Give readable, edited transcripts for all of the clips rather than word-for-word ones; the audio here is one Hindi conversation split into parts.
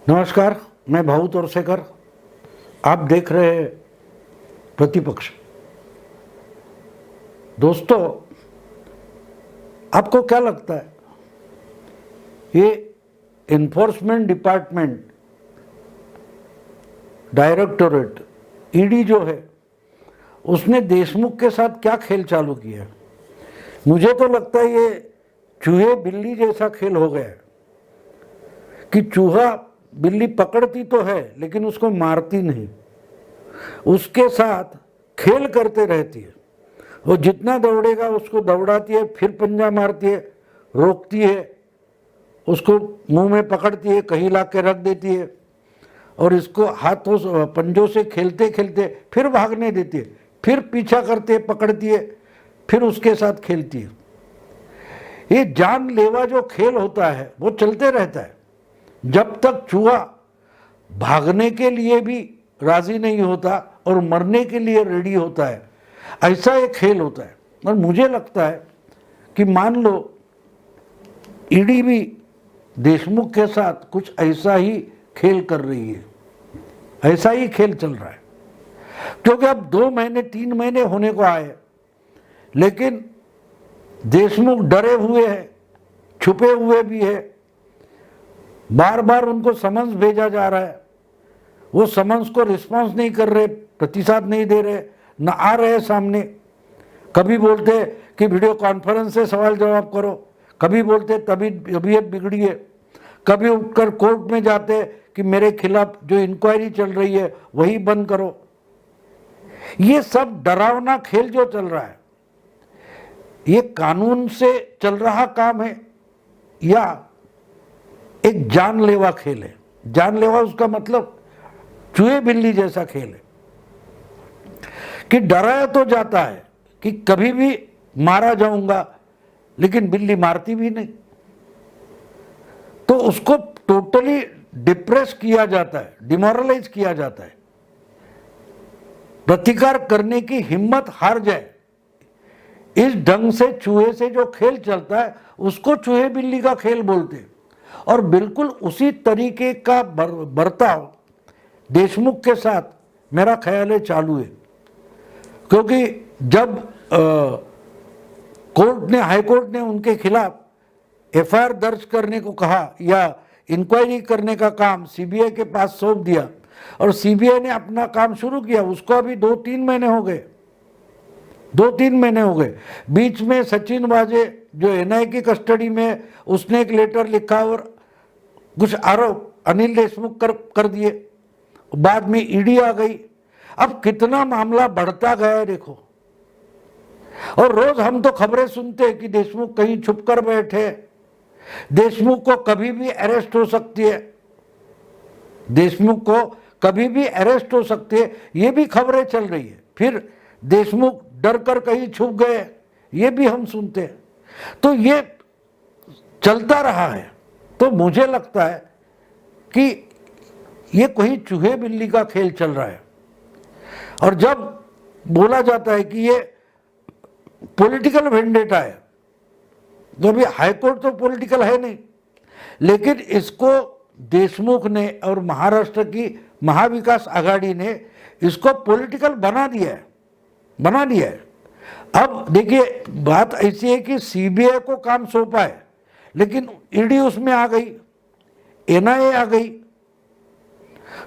नमस्कार, मैं भाऊ तोरसेकर। आप देख रहे हैं प्रतिपक्ष। दोस्तों, आपको क्या लगता है ये इन्फोर्समेंट डिपार्टमेंट डायरेक्टोरेट ईडी जो है उसने देशमुख के साथ क्या खेल चालू किया है? मुझे तो लगता है ये चूहे बिल्ली जैसा खेल हो गया है कि चूहा बिल्ली पकड़ती तो है लेकिन उसको मारती नहीं, उसके साथ खेल करते रहती है। वो जितना दौड़ेगा उसको दौड़ाती है, फिर पंजा मारती है, रोकती है, उसको मुंह में पकड़ती है, कहीं ला के रख देती है और इसको हाथों पंजों से खेलते खेलते फिर भागने देती है, फिर पीछा करते पकड़ती है, फिर उसके साथ खेलती है। ये जानलेवा जो खेल होता है वो चलते रहता है जब तक चूहा भागने के लिए भी राजी नहीं होता और मरने के लिए रेडी होता है। ऐसा एक खेल होता है और मुझे लगता है कि मान लो ईडी भी देशमुख के साथ कुछ ऐसा ही खेल कर रही है, ऐसा ही खेल चल रहा है। क्योंकि अब 2 महीने 3 महीने होने को आए लेकिन देशमुख डरे हुए हैं, छुपे हुए भी है। बार बार उनको समन्स भेजा जा रहा है, वो समन्स को रिस्पांस नहीं कर रहे, प्रतिसाद नहीं दे रहे, न आ रहे सामने। कभी बोलते कि वीडियो कॉन्फ्रेंस से सवाल जवाब करो, कभी बोलते तबीयत बिगड़ी है, कभी उठकर कोर्ट में जाते कि मेरे खिलाफ जो इंक्वायरी चल रही है वही बंद करो। ये सब डरावना खेल जो चल रहा है, ये कानून से चल रहा काम है या एक जानलेवा खेल है? जानलेवा उसका मतलब चूहे बिल्ली जैसा खेल है कि डराया तो जाता है कि कभी भी मारा जाऊंगा, लेकिन बिल्ली मारती भी नहीं, तो उसको टोटली डिप्रेस किया जाता है, डिमोरलाइज किया जाता है। प्रतिकार करने की हिम्मत हार जाए, इस ढंग से चूहे से जो खेल चलता है उसको चूहे बिल्ली का खेल बोलते हैं। और बिल्कुल उसी तरीके का बर्ताव देशमुख के साथ मेरा ख्याल है चालू है। क्योंकि जब हाई कोर्ट ने उनके खिलाफ एफआईआर दर्ज करने को कहा या इंक्वायरी करने का काम सीबीआई के पास सौंप दिया और सीबीआई ने अपना काम शुरू किया, उसको अभी 2-3 महीने हो गए, 2-3 महीने हो गए। बीच में सचिन वाजे जो एनआई की कस्टडी में, उसने एक लेटर लिखा और कुछ आरोप अनिल देशमुख कर दिए, बाद में ईडी आ गई। अब कितना मामला बढ़ता गया है देखो। और रोज हम तो खबरें सुनते हैं कि देशमुख कहीं छुप कर बैठे, देशमुख को कभी भी अरेस्ट हो सकती है, देशमुख को कभी भी अरेस्ट हो सकती है, ये भी खबरें चल रही है। फिर देशमुख डर कर कहीं छुप गए, ये भी हम सुनते हैं। तो ये चलता रहा है। तो मुझे लगता है कि ये कोई चूहे बिल्ली का खेल चल रहा है। और जब बोला जाता है कि ये पॉलिटिकल वेंडेटा है, तो अभी हाईकोर्ट तो पॉलिटिकल है नहीं, लेकिन इसको देशमुख ने और महाराष्ट्र की महाविकास आघाड़ी ने इसको पॉलिटिकल बना दिया है। अब देखिए, बात ऐसी है कि सीबीआई को काम सौंपा है लेकिन ईडी उसमें आ गई, एनआईए आ गई,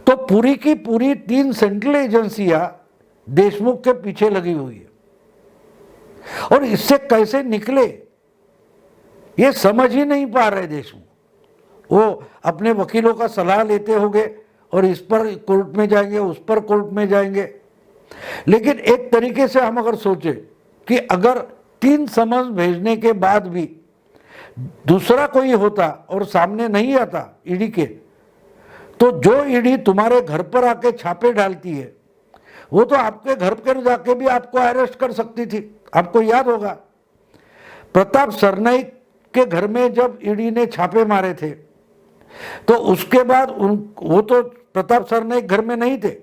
तो पूरी की पूरी 3 सेंट्रल एजेंसियां देशमुख के पीछे लगी हुई है। और इससे कैसे निकले ये समझ ही नहीं पा रहे देशमुख। वो अपने वकीलों का सलाह लेते होंगे और इस पर कोर्ट में जाएंगे, उस पर कोर्ट में जाएंगे। लेकिन एक तरीके से हम अगर सोचे कि अगर 3 समन्स भेजने के बाद भी दूसरा कोई होता और सामने नहीं आता ईडी के, तो जो ईडी तुम्हारे घर पर आके छापे डालती है वो तो आपके घर पर जाके भी आपको अरेस्ट कर सकती थी। आपको याद होगा प्रताप सरनाईक के घर में जब ईडी ने छापे मारे थे, तो उसके बाद वो तो प्रताप सरनाईक घर में नहीं थे,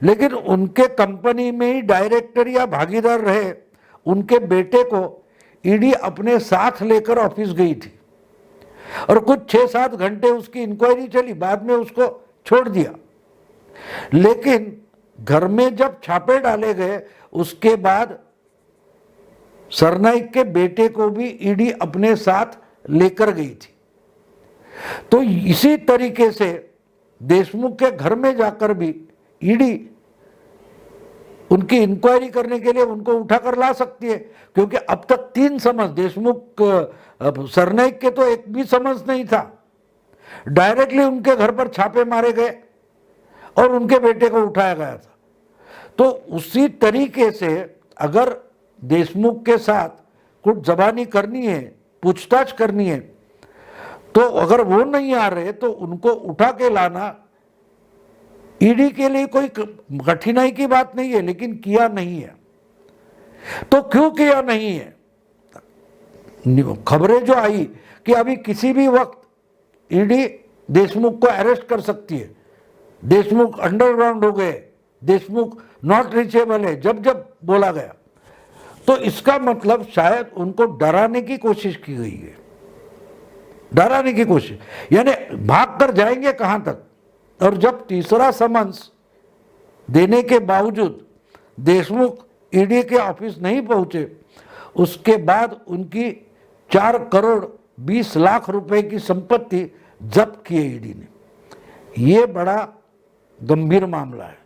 लेकिन उनके कंपनी में ही डायरेक्टर या भागीदार रहे उनके बेटे को ईडी अपने साथ लेकर ऑफिस गई थी। और कुछ 6-7 घंटे उसकी इंक्वायरी चली, बाद में उसको छोड़ दिया। लेकिन घर में जब छापे डाले गए उसके बाद सरनाईक के बेटे को भी ईडी अपने साथ लेकर गई थी। तो इसी तरीके से देशमुख के घर में जाकर भी ईडी उनकी इंक्वायरी करने के लिए उनको उठाकर ला सकती है, क्योंकि अब तक 3 समन्स देशमुख सरनाईक के तो एक भी समन्स नहीं था, डायरेक्टली उनके घर पर छापे मारे गए और उनके बेटे को उठाया गया था। तो उसी तरीके से अगर देशमुख के साथ कुछ जबानी करनी है, पूछताछ करनी है, तो अगर वो नहीं आ रहे तो उनको उठा के लाना ईडी के लिए कोई कठिनाई की बात नहीं है, लेकिन किया नहीं है। तो क्यों किया नहीं है? खबरें जो आई कि अभी किसी भी वक्त ईडी देशमुख को अरेस्ट कर सकती है, देशमुख अंडरग्राउंड हो गए, देशमुख नॉट रीचेबल है, जब जब बोला गया, तो इसका मतलब शायद उनको डराने की कोशिश की गई है, डराने की कोशिश, यानी भाग कर जाएंगे कहां तक। और जब तीसरा समन्स देने के बावजूद देशमुख ईडी के ऑफिस नहीं पहुंचे, उसके बाद उनकी 4 करोड़ 20 लाख रुपए की संपत्ति जब्त की है ईडी ने। ये बड़ा गंभीर मामला है।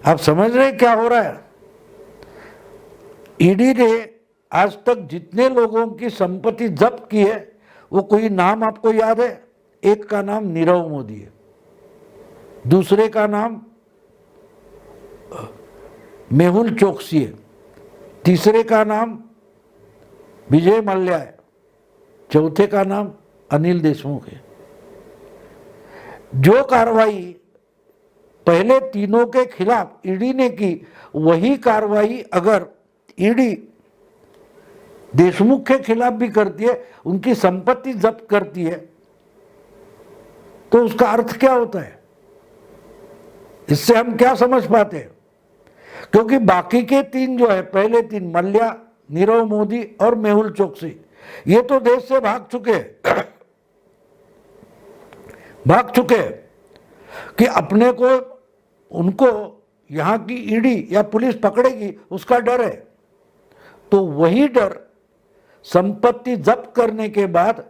आप समझ रहे हैं क्या हो रहा है? ईडी ने आज तक जितने लोगों की संपत्ति जब्त की है, वो कोई नाम आपको याद है? एक का नाम नीरव मोदी है, दूसरे का नाम मेहुल चोकसी है, तीसरे का नाम विजय मल्ल्या है, चौथे का नाम अनिल देशमुख है। जो कार्रवाई पहले तीनों के खिलाफ ईडी ने की, वही कार्रवाई अगर ईडी देशमुख के खिलाफ भी करती है, उनकी संपत्ति जब्त करती है, तो उसका अर्थ क्या होता है? इससे हम क्या समझ पाते हैं? क्योंकि बाकी के 3 जो है, पहले 3 मल्ल्या, नीरव मोदी और मेहुल चोकसी, ये तो देश से भाग चुके कि अपने को उनको यहां की ईडी या पुलिस पकड़ेगी उसका डर है। तो वही डर संपत्ति जब्त करने के बाद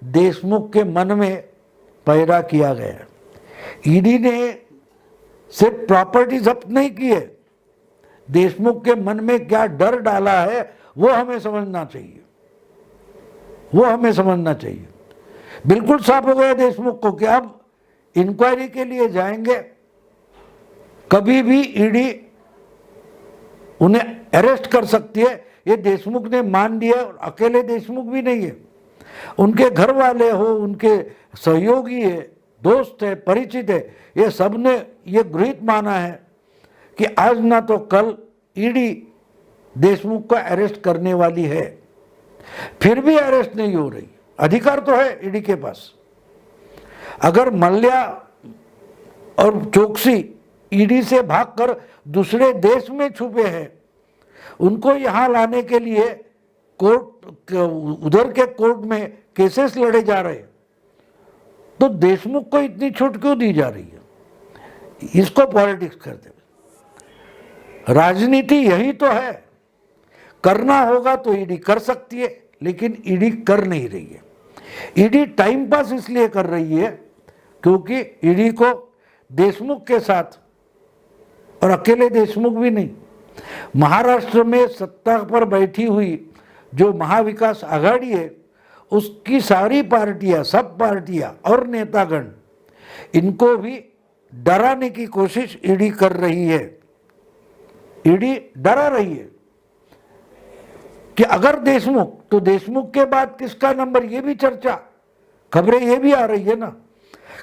देशमुख के मन में पैदा किया गया। ईडी ने सिर्फ प्रॉपर्टी जब्त नहीं की है, देशमुख के मन में क्या डर डाला है वो हमें समझना चाहिए, वो हमें समझना चाहिए। बिल्कुल साफ हो गया देशमुख को कि अब इंक्वायरी के लिए जाएंगे, कभी भी ईडी उन्हें अरेस्ट कर सकती है, ये देशमुख ने मान लिया। और अकेले देशमुख भी नहीं है, उनके घर वाले हो, उनके सहयोगी है, दोस्त है, परिचित है, ये सब ने ये गृहीत माना है कि आज ना तो कल ईडी देशमुख को अरेस्ट करने वाली है। फिर भी अरेस्ट नहीं हो रही, अधिकार तो है ईडी के पास। अगर मल्ल्या और चोकसी ईडी से भागकर दूसरे देश में छुपे हैं, उनको यहां लाने के लिए कोर्ट, उधर के कोर्ट में केसेस लड़े जा रहे हैं, तो देशमुख को इतनी छूट क्यों दी जा रही है? इसको पॉलिटिक्स कहते हैं। राजनीति यही तो है, करना होगा तो ईडी कर सकती है, लेकिन ईडी कर नहीं रही है। ईडी टाइम पास इसलिए कर रही है क्योंकि ईडी को देशमुख के साथ, और अकेले देशमुख भी नहीं, महाराष्ट्र में सत्ता पर बैठी हुई जो महाविकास आघाड़ी है, उसकी सारी पार्टियां, सब पार्टियां और नेतागण, इनको भी डराने की कोशिश ईडी कर रही है। ईडी डरा रही है कि अगर देशमुख, तो देशमुख के बाद किसका नंबर, ये भी चर्चा, खबरें ये भी आ रही है ना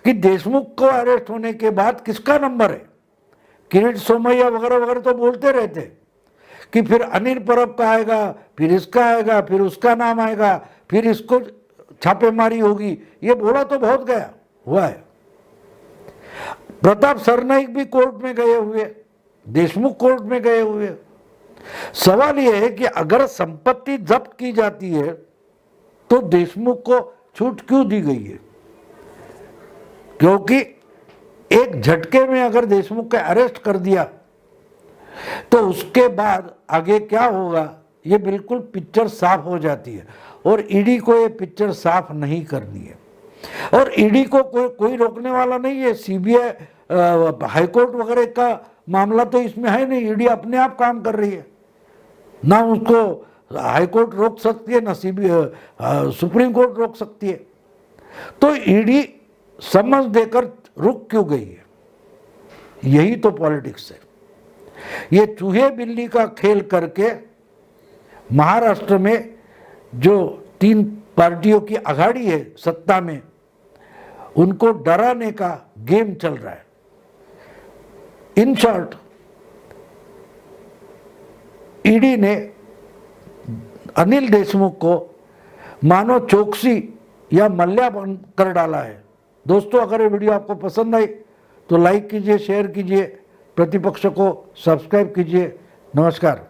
कि देशमुख को अरेस्ट होने के बाद किसका नंबर है। किरीट सोमैया वगैरह वगैरह तो बोलते रहते कि फिर अनिल परब का आएगा, फिर इसका आएगा, फिर उसका नाम आएगा, फिर इसको छापेमारी होगी। ये बोला तो बहुत गया हुआ है। प्रताप सरनाईक भी कोर्ट में गए हुए, देशमुख कोर्ट में गए हुए। सवाल यह है कि अगर संपत्ति जब्त की जाती है तो देशमुख को छूट क्यों दी गई है? क्योंकि एक झटके में अगर देशमुख के अरेस्ट कर दिया तो उसके बाद आगे क्या होगा ये बिल्कुल पिक्चर साफ हो जाती है, और ईडी को ये पिक्चर साफ नहीं करनी है। और ईडी को कोई रोकने वाला नहीं है। सीबीआई, हाईकोर्ट वगैरह का मामला तो इसमें है नहीं। ईडी अपने आप काम कर रही है, ना उसको हाईकोर्ट रोक सकती है, ना सुप्रीम कोर्ट रोक सकती है। तो ईडी समझ देकर रुक क्यों गई है? यही तो पॉलिटिक्स है। ये चूहे बिल्ली का खेल करके महाराष्ट्र में जो 3 पार्टियों की अघाड़ी है सत्ता में, उनको डराने का गेम चल रहा है। इन शॉर्ट, ईडी ने अनिल देशमुख को मानो चौकसी या मल्ल्या कर डाला है। दोस्तों, अगर ये वीडियो आपको पसंद आई तो लाइक कीजिए, शेयर कीजिए, प्रतिपक्ष को सब्सक्राइब कीजिए। नमस्कार।